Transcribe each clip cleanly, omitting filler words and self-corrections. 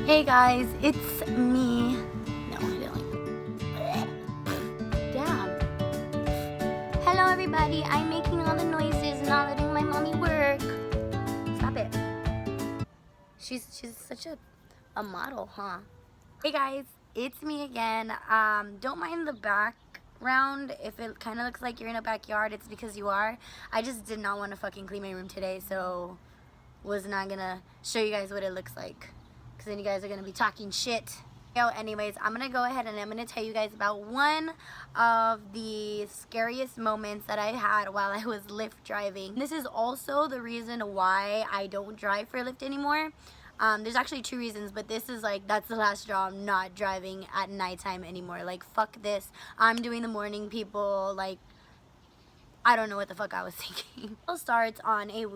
Hey guys, it's me. No, I didn't like that. Damn. Hello everybody, I'm making all the noises, not letting my mommy work. Stop it. She's such a model, huh? Hey guys, it's me again. Don't mind the background. If it kind of looks like you're in a backyard, it's because you are. I just did not want to fucking clean my room today, so was not gonna show you guys what it looks like, because then you guys are gonna be talking shit. Anyways, I'm gonna go ahead and I'm gonna tell you guys about one of the scariest moments that I had while I was Lyft driving. This is also the reason why I don't drive for Lyft anymore. There's actually two reasons, but this is like, that's the last straw. I'm not driving at nighttime anymore. Like, fuck this. I'm doing the morning, people. Like, I don't know what the fuck I was thinking. It starts on a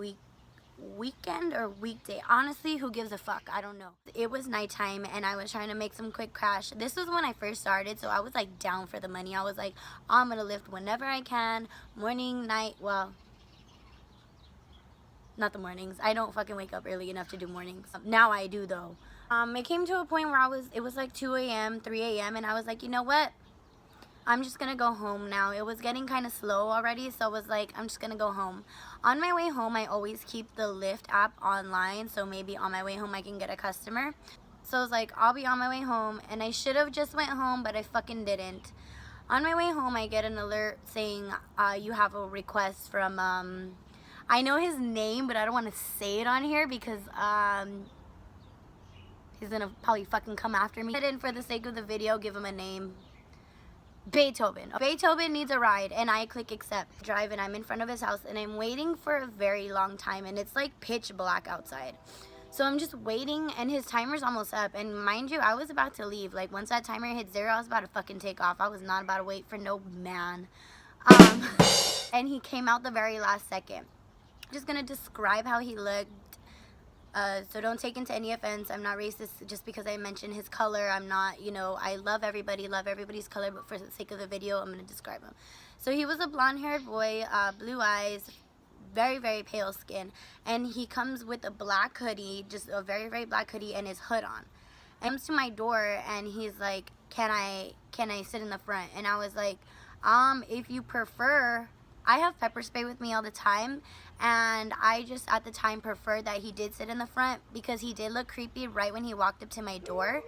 weekend or weekday. Honestly, who gives a fuck? I don't know. It was nighttime and I was trying to make some quick cash. This was when I first started, so I was like down for the money. I was like, I'm gonna Lyft whenever I can, morning, night. Well, not the mornings. I don't fucking wake up early enough to do mornings. Now I do though. It came to a point where it was like 2 a.m., 3 a.m. and I was like, you know what? I'm just gonna go home now. It was getting kind of slow already, so I was like, I'm just gonna go home. On my way home, I always keep the Lyft app online, so maybe on my way home I can get a customer. So I was like, I'll be on my way home, and I should have just went home, but I fucking didn't. On my way home, I get an alert saying, you have a request from, I know his name, but I don't want to say it on here because, he's gonna probably fucking come after me. And for the sake of the video, give him a name. Beethoven. Beethoven needs a ride, and I click accept. Drive, and I'm in front of his house, and I'm waiting for a very long time, and it's like pitch black outside. So I'm just waiting, and his timer's almost up, and mind you, I was about to leave. Like, once that timer hit 0, I was about to fucking take off. I was not about to wait for no man. And he came out the very last second. I'm just gonna describe how he looked. So don't take into any offense. I'm not racist just because I mentioned his color. I'm not, you know, I love everybody's color, but for the sake of the video, I'm going to describe him. So he was a blonde-haired boy, blue eyes, very, very pale skin, and he comes with a black hoodie, just a very, very black hoodie, and his hood on. And he comes to my door, and he's like, can I sit in the front? And I was like, if you prefer. I have pepper spray with me all the time, and I just at the time preferred that he did sit in the front because he did look creepy right when he walked up to my door.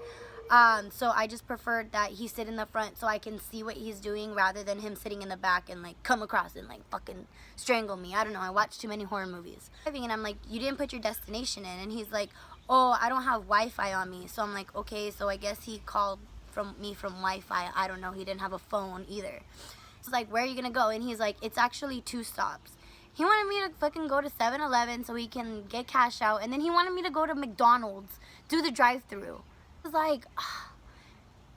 So I just preferred that he sit in the front so I can see what he's doing rather than him sitting in the back and like come across and like fucking strangle me. I don't know, I watched too many horror movies. And I'm like, you didn't put your destination in, and he's like, oh, I don't have Wi-Fi on me. So I'm like, okay, so I guess he called from Wi-Fi. I don't know, he didn't have a phone either. I was like, where are you gonna go? And he's like, it's actually 2 stops. He wanted me to fucking go to 7-Eleven so he can get cash out, and then he wanted me to go to McDonald's, do the drive-thru. I was like, ugh.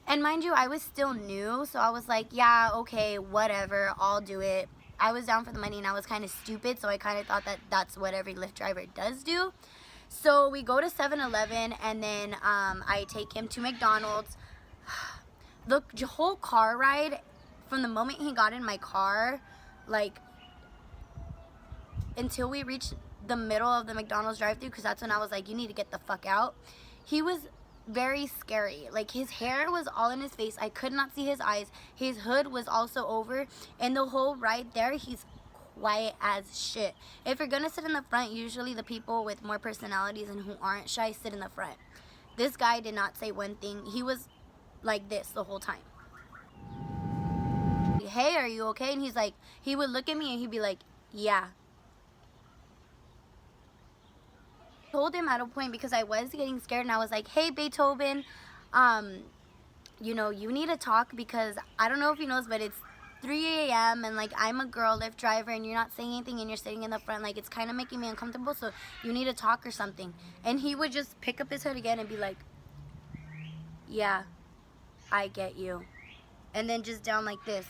And mind you, I was still new, so I was like, yeah, okay, whatever, I'll do it. I was down for the money, and I was kind of stupid, so I kind of thought that that's what every Lyft driver does do. So we go to 7-Eleven, and then I take him to McDonald's. The whole car ride, from the moment he got in my car, like, until we reached the middle of the McDonald's drive-thru, because that's when I was like, you need to get the fuck out, he was very scary. Like, his hair was all in his face. I could not see his eyes. His hood was also over, and the whole ride there, he's quiet as shit. If you're gonna sit in the front, usually the people with more personalities and who aren't shy sit in the front. This guy did not say one thing. He was like this the whole time. Hey, are you okay? And he's like, he would look at me and he'd be like, yeah. I told him at a point, because I was getting scared, and I was like, hey, Beethoven, you know, you need to talk, because I don't know if he knows, but it's 3 a.m. and like, I'm a girl Lyft driver, and you're not saying anything, and you're sitting in the front. Like, it's kind of making me uncomfortable, so you need to talk or something. And he would just pick up his hood again and be like, yeah, I get you. And then just down like this.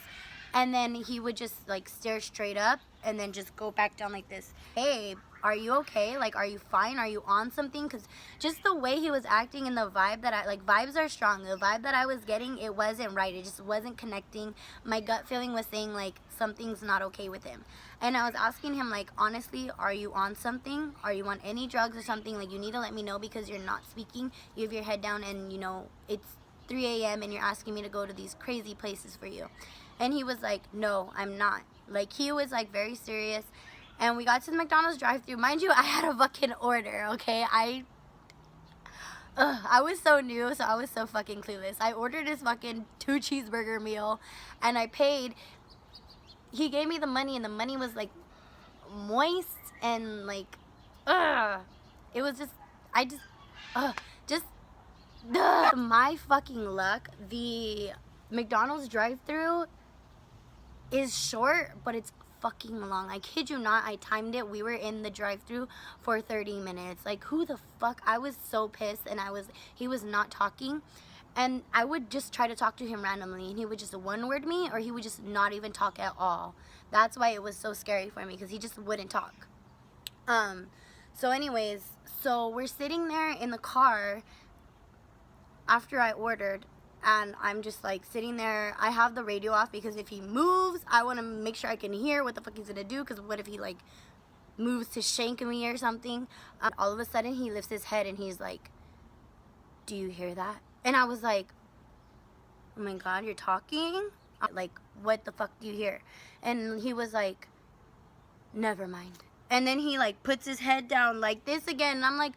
And then he would just like stare straight up and then just go back down like this. Hey, are you okay? Like, are you fine? Are you on something? Because just the way he was acting and the vibe that vibes are strong. The vibe that I was getting, it wasn't right. It just wasn't connecting. My gut feeling was saying, like, something's not okay with him. And I was asking him, like, honestly, are you on something? Are you on any drugs or something? Like, you need to let me know because you're not speaking. You have your head down and, you know, it's 3 a.m. and you're asking me to go to these crazy places for you. And he was like, no, I'm not. Like, he was, like, very serious. And we got to the McDonald's drive-thru. Mind you, I had a fucking order, okay? I was so new, so I was so fucking clueless. I ordered this fucking 2 cheeseburger meal, and I paid. He gave me the money, and the money was, like, moist, and, like, it was just, my fucking luck, the McDonald's drive-thru is short, but it's fucking long. I kid you not, I timed it. We were in the drive-thru for 30 minutes. Like, who the fuck? I was so pissed, and he was not talking. And I would just try to talk to him randomly, and he would just one-word me, or he would just not even talk at all. That's why it was so scary for me, because he just wouldn't talk. So anyways, so we're sitting there in the car after I ordered, and I'm just like sitting there. I have the radio off because if he moves, I want to make sure I can hear what the fuck he's gonna do, because what if he like moves to shank me or something? All of a sudden he lifts his head and he's like, do you hear that? And I was like, oh my god, you're talking? Like, what the fuck do you hear? And he was like, never mind. And then he like puts his head down like this again, and I'm like,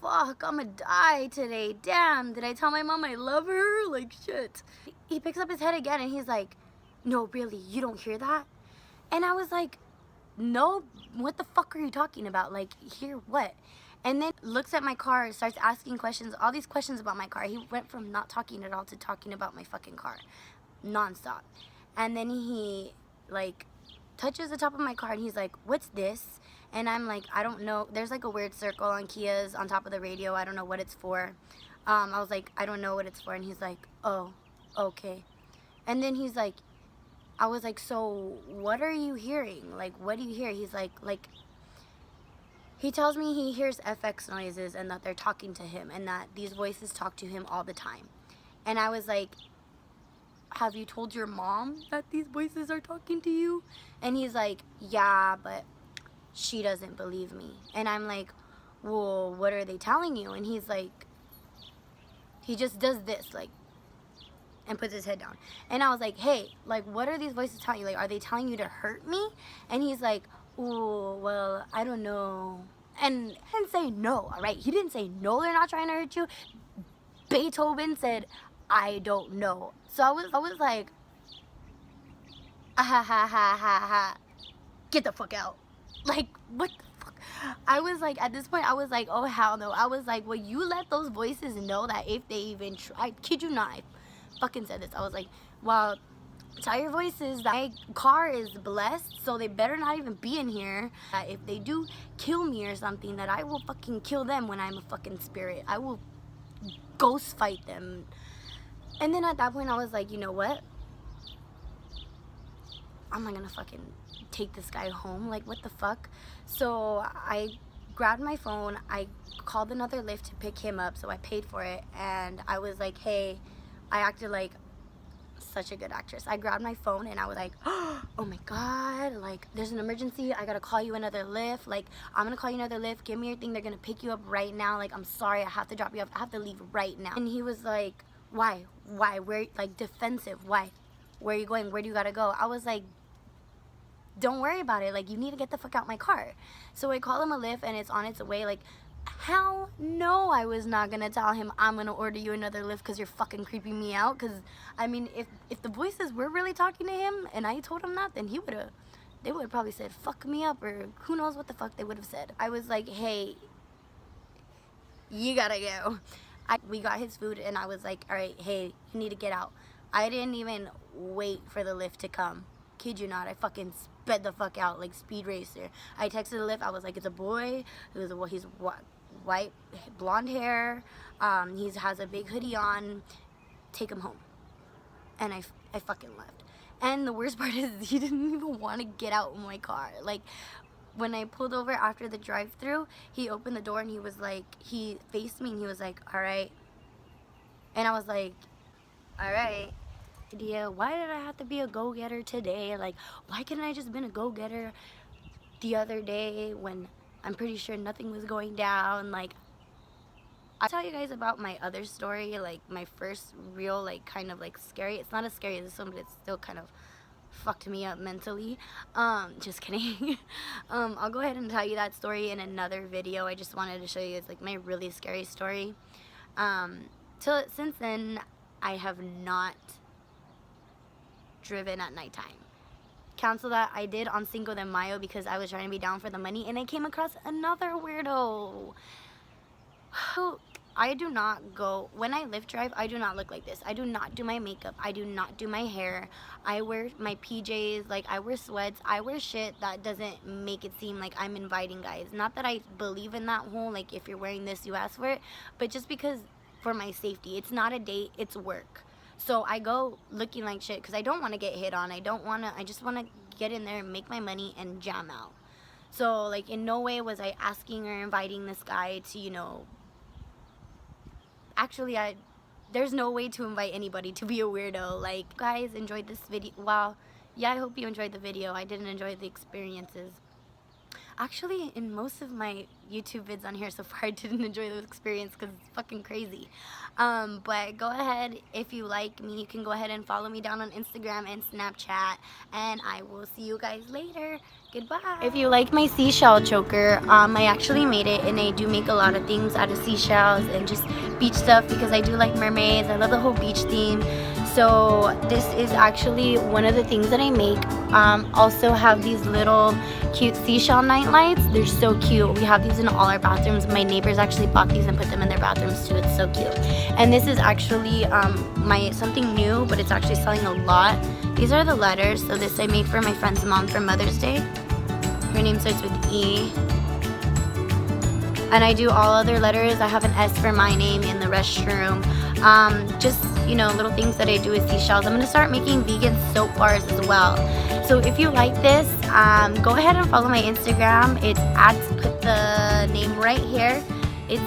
fuck, I'm gonna die today. Damn, did I tell my mom I love her? Like, shit. He picks up his head again and he's like, no, really, you don't hear that? And I was like, no, what the fuck are you talking about? Like, hear what? And then looks at my car, starts asking questions, all these questions about my car. He went from not talking at all to talking about my fucking car, nonstop. And then he, like, touches the top of my car and he's like, what's this? And I'm like, I don't know. There's like a weird circle on Kia's on top of the radio. I don't know what it's for. I was like, I don't know what it's for. And he's like, oh, okay. And then he's like, I was like, so what are you hearing? Like, what do you hear? He's like, he tells me he hears FX noises and that they're talking to him and that these voices talk to him all the time. And I was like, have you told your mom that these voices are talking to you? And he's like, yeah, but she doesn't believe me. And I'm like, well, what are they telling you? And he's like, he just does this, like, and puts his head down. And I was like, hey, like, what are these voices telling you? Like, are they telling you to hurt me? And he's like, oh, well, I don't know. And he didn't say no, all right? He didn't say no, they're not trying to hurt you. Beethoven said, I don't know. So I was like, ah, ha, ha, ha, ha, ha. Get the fuck out. Like, what the fuck? I was like, at this point, I was like, oh, hell no. I was like, well, you let those voices know that if they even try, I kid you not, I fucking said this. I was like, well, tell your voices that my car is blessed, so they better not even be in here. If they do kill me or something, that I will fucking kill them when I'm a fucking spirit. I will ghost fight them. And then at that point, I was like, you know what? I'm not gonna fucking take this guy home. Like, what the fuck? So I grabbed my phone. I called another Lyft to pick him up, so I paid for it. And I was like, hey, I acted like such a good actress. I grabbed my phone and I was like, oh my god, like, there's an emergency. I gotta call you another Lyft. Like, I'm gonna call you another Lyft. Give me your thing. They're gonna pick you up right now. Like, I'm sorry, I have to drop you off. I have to leave right now. And he was like, why? Where? Like, defensive. Why? Where are you going? Where do you gotta go? I was like, don't worry about it. Like, you need to get the fuck out my car. So I call him a Lyft and it's on its way. Like, hell no, I was not gonna tell him I'm gonna order you another Lyft because you're fucking creeping me out. Because, I mean, if the voices were really talking to him and I told him that, then they would have probably said fuck me up, or who knows what the fuck they would have said. I was like, hey, you gotta go. We got his food and I was like, all right, hey, you need to get out. I didn't even wait for the Lyft to come. Kid you not, I fucking sped the fuck out like Speed Racer. I texted the Lyft. I was like, it's a boy. He's white, blonde hair. He has a big hoodie on. Take him home. And I fucking left. And the worst part is he didn't even want to get out of my car. Like, when I pulled over after the drive-thru, he opened the door and he was like, he faced me and he was like, all right. And I was like, all right. Idea, why did I have to be a go-getter today? Like, why couldn't I just been a go-getter the other day when I'm pretty sure nothing was going down? Like, I'll tell you guys about my other story, like my first real, like, kind of like scary. It's not as scary as this one, but it's still kind of fucked me up mentally. Just kidding. I'll go ahead and tell you that story in another video. I just wanted to show you it's like my really scary story. Since then, I have not driven at nighttime. Cancel that. I did on Cinco de Mayo because I was trying to be down for the money, and I came across another weirdo. I do not go, when I Lyft drive, I do not look like this. I do not do my makeup. I do not do my hair. I wear my PJs, like I wear sweats. I wear shit that doesn't make it seem like I'm inviting guys. Not that I believe in that whole, like, if you're wearing this, you ask for it, but just because for my safety. It's not a date, it's work. So I go looking like shit because I don't want to get hit on. I just want to get in there and make my money and jam out. So, like, in no way was I asking or inviting this guy to, you know, actually, there's no way to invite anybody to be a weirdo. Like, guys enjoyed this video. Wow. Yeah, I hope you enjoyed the video. I didn't enjoy the experiences. Actually, in most of my YouTube vids on here so far, I didn't enjoy the experience because it's fucking crazy. But go ahead, if you like me, you can go ahead and follow me down on Instagram and Snapchat, and I will see you guys later. Goodbye. If you like my seashell choker, I actually made it, and I do make a lot of things out of seashells and just beach stuff because I do like mermaids. I love the whole beach theme. So this is actually one of the things that I make. Also have these little cute seashell night lights. They're so cute. We have these in all our bathrooms. My neighbors actually bought these and put them in their bathrooms too. It's so cute. And this is actually something new, but it's actually selling a lot. These are the letters. So this I made for my friend's mom for Mother's Day. Her name starts with E. And I do all other letters. I have an S for my name in the restroom. Just, you know, little things that I do with seashells. I'm going to start making vegan soap bars as well. So if you like this, go ahead and follow my Instagram. It's put the name right here. It's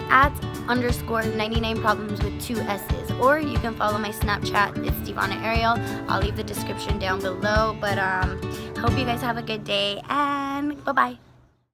@_99problems with 2 S's. Or you can follow my Snapchat. It's Devonna Ariel. I'll leave the description down below. But hope you guys have a good day, and bye-bye.